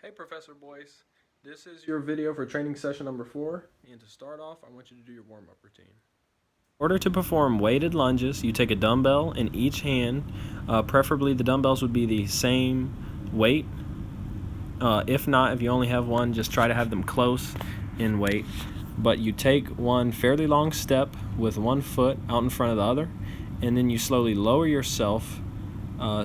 Hey Professor Boyce, this is your video for training session number 4, and to start off I want you to do your warm-up routine. In order to perform weighted lunges, you take a dumbbell in each hand. Preferably the dumbbells would be the same weight. If not, if you only have one, just try to have them close in weight. But you take one fairly long step with one foot out in front of the other, and then you slowly lower yourself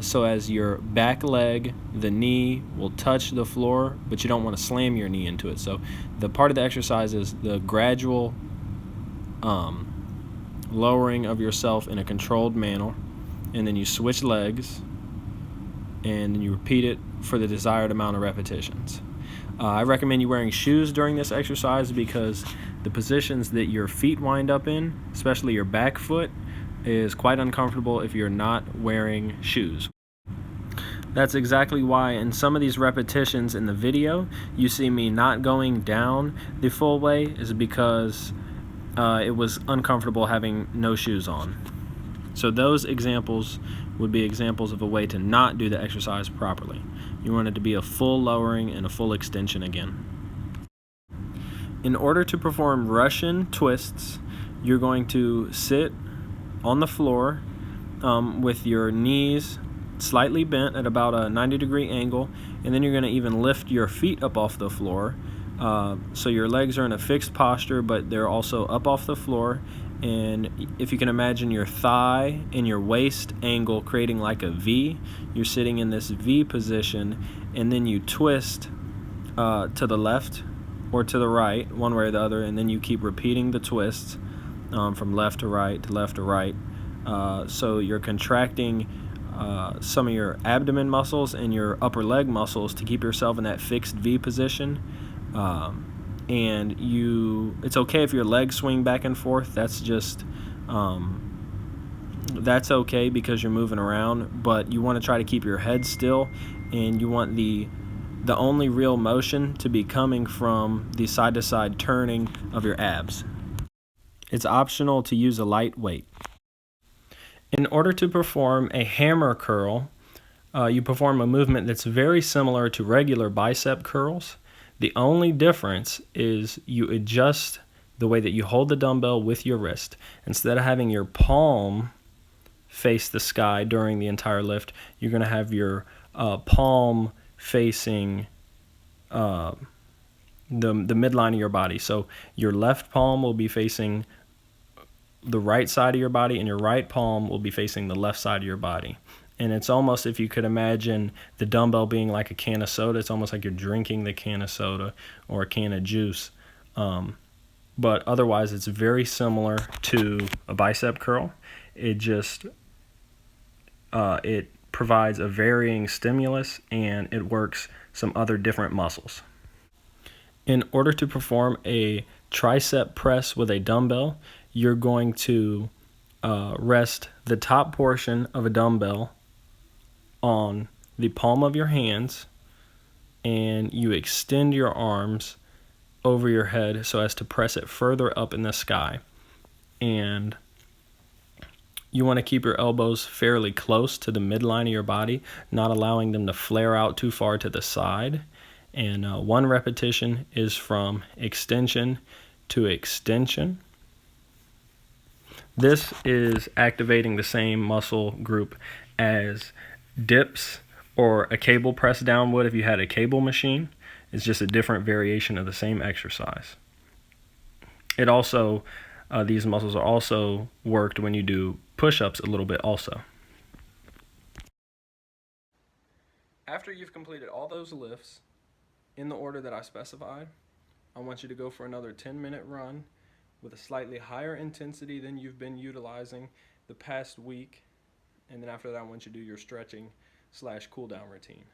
so as your back leg, the knee will touch the floor, but you don't want to slam your knee into it. So the part of the exercise is the gradual lowering of yourself in a controlled manner, and then you switch legs, and then you repeat it for the desired amount of repetitions. I recommend you wearing shoes during this exercise because the positions that your feet wind up in, especially your back foot, is quite uncomfortable if you're not wearing shoes. That's exactly why in some of these repetitions in the video you see me not going down the full way, is because it was uncomfortable having no shoes on. So those examples would be examples of a way to not do the exercise properly. You want it to be a full lowering and a full extension again. In order to perform Russian twists, you're going to sit on the floor with your knees slightly bent at about a 90-degree angle, and then you're going to even lift your feet up off the floor. So your legs are in a fixed posture, but they're also up off the floor. And if you can imagine your thigh and your waist angle creating like a V, you're sitting in this V position, and then you twist to the left or to the right, one way or the other, and then you keep repeating the twists from left to right to left to right. So you're contracting some of your abdomen muscles and your upper leg muscles to keep yourself in that fixed V position. And it's okay if your legs swing back and forth. That's just that's okay because you're moving around, but you want to try to keep your head still, and you want the only real motion to be coming from the side-to-side turning of your abs. It's optional to use a light weight. In order to perform a hammer curl, you perform a movement that's very similar to regular bicep curls. The only difference is you adjust the way that you hold the dumbbell with your wrist. Instead of having your palm face the sky during the entire lift, you're going to have your palm facing the midline of your body. So your left palm will be facing the right side of your body, and your right palm will be facing the left side of your body. And it's almost, if you could imagine the dumbbell being like a can of soda, it's almost like you're drinking the can of soda or a can of juice. But otherwise, it's very similar to a bicep curl. It just it provides a varying stimulus, and it works some other different muscles. In order to perform a tricep press with a dumbbell, you're going to rest the top portion of a dumbbell on the palm of your hands, and you extend your arms over your head so as to press it further up in the sky. And you want to keep your elbows fairly close to the midline of your body, not allowing them to flare out too far to the side. And one repetition is from extension to extension. This is activating the same muscle group as dips or a cable press down would if you had a cable machine. It's just a different variation of the same exercise. It also, these muscles are also worked when you do push-ups a little bit also. After you've completed all those lifts in the order that I specified, I want you to go for another 10-minute run with a slightly higher intensity than you've been utilizing the past week. And then after that, I want you to do your stretching / cool down routine.